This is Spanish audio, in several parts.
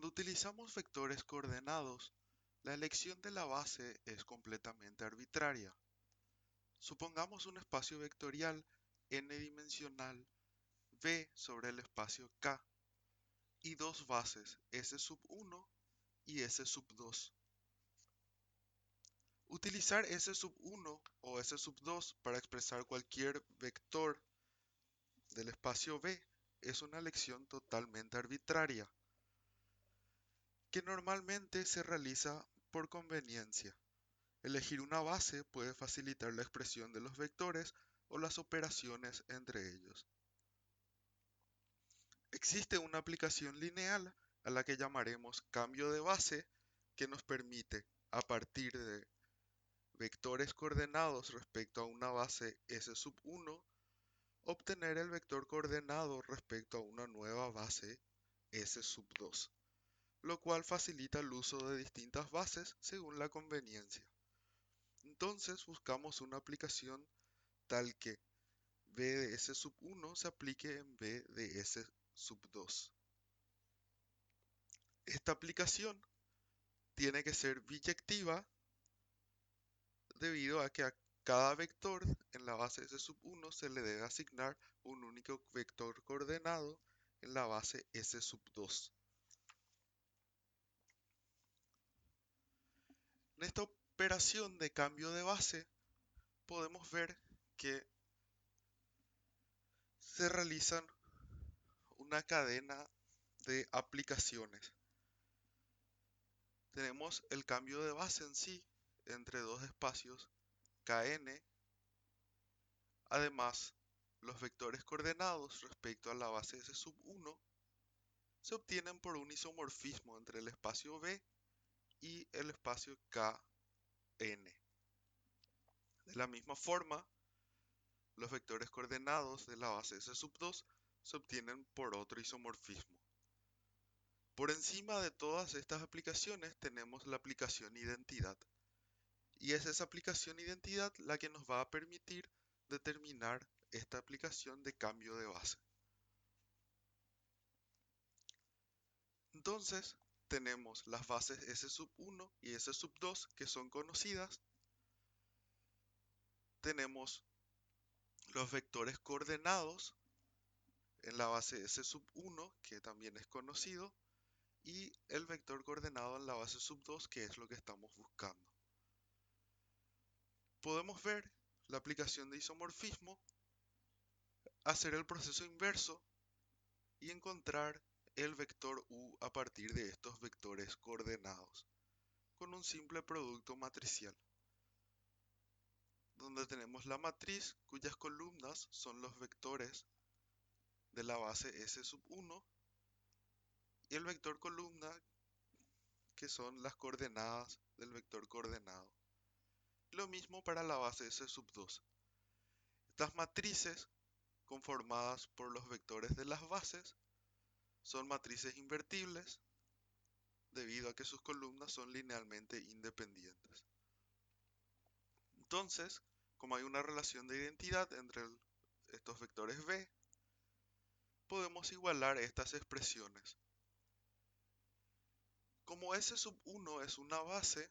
Cuando utilizamos vectores coordenados, la elección de la base es completamente arbitraria. Supongamos un espacio vectorial n-dimensional V sobre el espacio K y dos bases S sub 1 y S sub 2. Utilizar S sub 1 o S sub 2 para expresar cualquier vector del espacio V es una elección totalmente arbitraria, que normalmente se realiza por conveniencia. Elegir una base puede facilitar la expresión de los vectores o las operaciones entre ellos. Existe una aplicación lineal a la que llamaremos cambio de base que nos permite, a partir de vectores coordenados respecto a una base S sub 1, obtener el vector coordenado respecto a una nueva base S sub 2, lo cual facilita el uso de distintas bases según la conveniencia. Entonces buscamos una aplicación tal que V de S sub 1 se aplique en V de S sub 2. Esta aplicación tiene que ser biyectiva debido a que a cada vector en la base S sub 1 se le debe asignar un único vector coordenado en la base S sub 2. En esta operación de cambio de base podemos ver que se realizan una cadena de aplicaciones. Tenemos el cambio de base en sí entre dos espacios Kn. Además, los vectores coordenados respecto a la base S sub 1 se obtienen por un isomorfismo entre el espacio V y el espacio Kn. De la misma forma, los vectores coordenados de la base S sub 2 se obtienen por otro isomorfismo. Por encima de todas estas aplicaciones tenemos la aplicación identidad. Y es esa aplicación identidad la que nos va a permitir determinar esta aplicación de cambio de base. Entonces, tenemos las bases S sub 1 y S sub 2 que son conocidas. Tenemos los vectores coordenados en la base S sub 1, que también es conocido, y el vector coordenado en la base sub 2, que es lo que estamos buscando. Podemos ver la aplicación de isomorfismo, hacer el proceso inverso y encontrar el vector u a partir de estos vectores coordenados, con un simple producto matricial, donde tenemos la matriz cuyas columnas son los vectores de la base S sub 1 y el vector columna que son las coordenadas del vector coordenado. Lo mismo para la base S sub 2. Estas matrices conformadas por los vectores de las bases son matrices invertibles debido a que sus columnas son linealmente independientes. Entonces, como hay una relación de identidad entre estos vectores V, podemos igualar estas expresiones. Como S sub 1 es una base,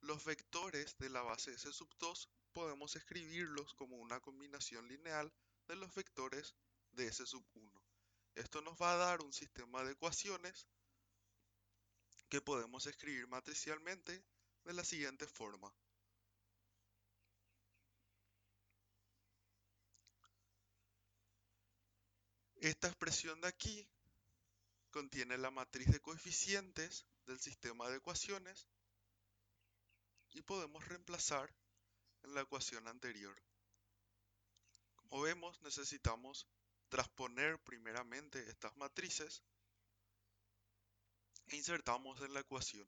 los vectores de la base S sub 2 podemos escribirlos como una combinación lineal de los vectores de S sub 1. Esto nos va a dar un sistema de ecuaciones que podemos escribir matricialmente de la siguiente forma. Esta expresión de aquí contiene la matriz de coeficientes del sistema de ecuaciones y podemos reemplazar en la ecuación anterior. Como vemos, necesitamos transponer primeramente estas matrices e insertamos en la ecuación.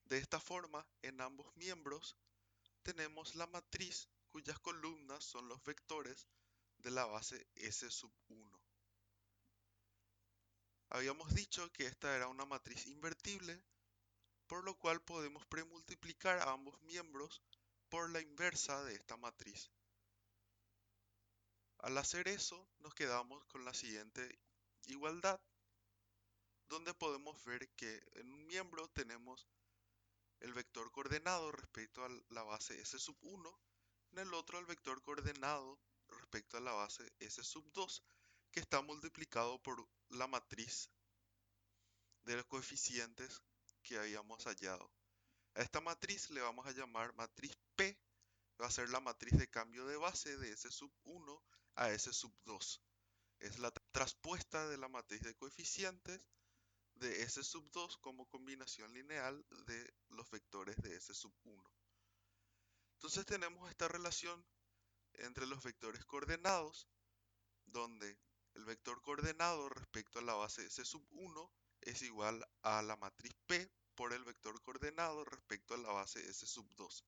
De esta forma, en ambos miembros tenemos la matriz cuyas columnas son los vectores de la base S sub 1. Habíamos dicho que esta era una matriz invertible, por lo cual podemos premultiplicar a ambos miembros por la inversa de esta matriz. Al hacer eso, nos quedamos con la siguiente igualdad, donde podemos ver que en un miembro tenemos el vector coordenado respecto a la base S sub 1, en el otro el vector coordenado respecto a la base S sub 2, que está multiplicado por la matriz de los coeficientes que habíamos hallado. A esta matriz le vamos a llamar matriz P, va a ser la matriz de cambio de base de S sub 1 a S sub 2. Es la traspuesta de la matriz de coeficientes de S sub 2 como combinación lineal de los vectores de S sub 1. Entonces tenemos esta relación entre los vectores coordenados, donde el vector coordenado respecto a la base S sub 1 es igual a la matriz P por el vector coordenado respecto a la base S sub 2.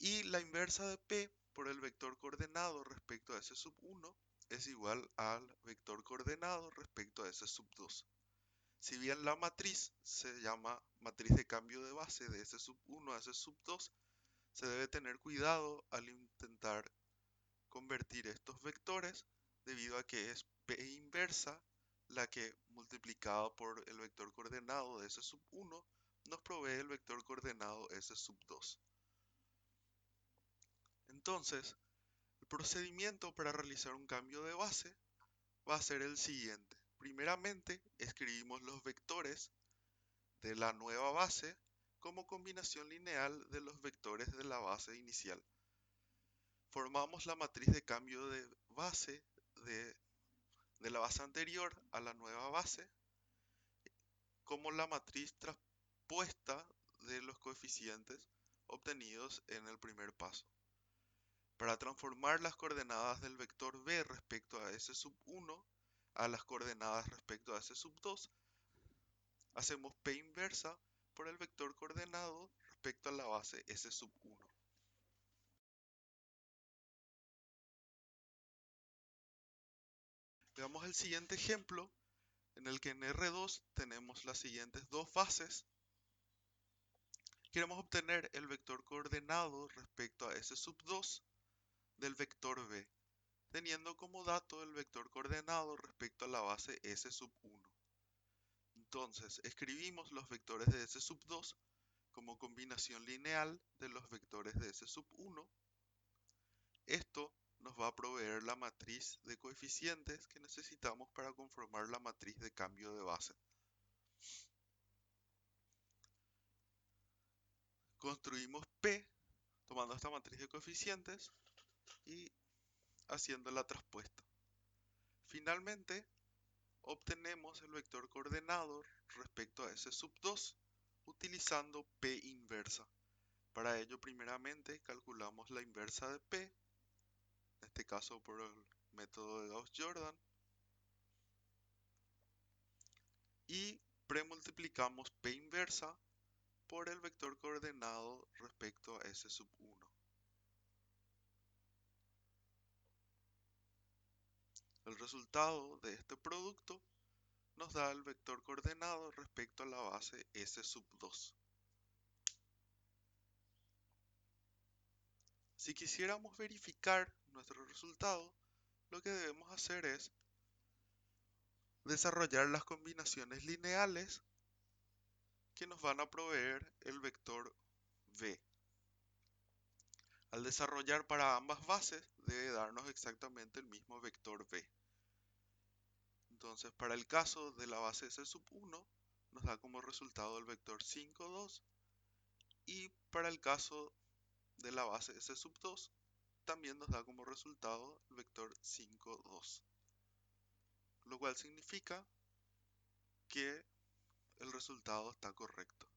Y la inversa de P por el vector coordenado respecto a S sub 1 es igual al vector coordenado respecto a S sub 2. Si bien la matriz se llama matriz de cambio de base de S sub 1 a S sub 2, se debe tener cuidado al intentar convertir estos vectores debido a que es P inversa la que multiplicada por el vector coordenado de S sub 1 nos provee el vector coordenado S sub 2. Entonces, el procedimiento para realizar un cambio de base va a ser el siguiente. Primeramente, escribimos los vectores de la nueva base como combinación lineal de los vectores de la base inicial. Formamos la matriz de cambio de base de la base anterior a la nueva base como la matriz traspuesta de los coeficientes obtenidos en el primer paso. Para transformar las coordenadas del vector b respecto a S sub 1 a las coordenadas respecto a S sub 2, hacemos P inversa por el vector coordenado respecto a la base S sub 1. Veamos el siguiente ejemplo en el que en R2 tenemos las siguientes dos bases. Queremos obtener el vector coordenado respecto a S sub 2 del vector b, teniendo como dato el vector coordenado respecto a la base S sub 1. Entonces, escribimos los vectores de S sub 2 como combinación lineal de los vectores de S sub 1. Esto nos va a proveer la matriz de coeficientes que necesitamos para conformar la matriz de cambio de base. Construimos P tomando esta matriz de coeficientes y haciendo la traspuesta. Finalmente, obtenemos el vector coordenado respecto a S sub 2 utilizando P inversa. Para ello, primeramente, calculamos la inversa de P, en este caso por el método de Gauss-Jordan, y premultiplicamos P inversa por el vector coordenado respecto a S sub 1. El resultado de este producto nos da el vector coordenado respecto a la base S sub 2. Si quisiéramos verificar nuestro resultado, lo que debemos hacer es desarrollar las combinaciones lineales que nos van a proveer el vector v. Al desarrollar para ambas bases, debe darnos exactamente el mismo vector v. Entonces, para el caso de la base S sub 1, nos da como resultado el vector 5, 2. Y para el caso de la base S sub 2, también nos da como resultado el vector 5, 2. Lo cual significa que el resultado está correcto.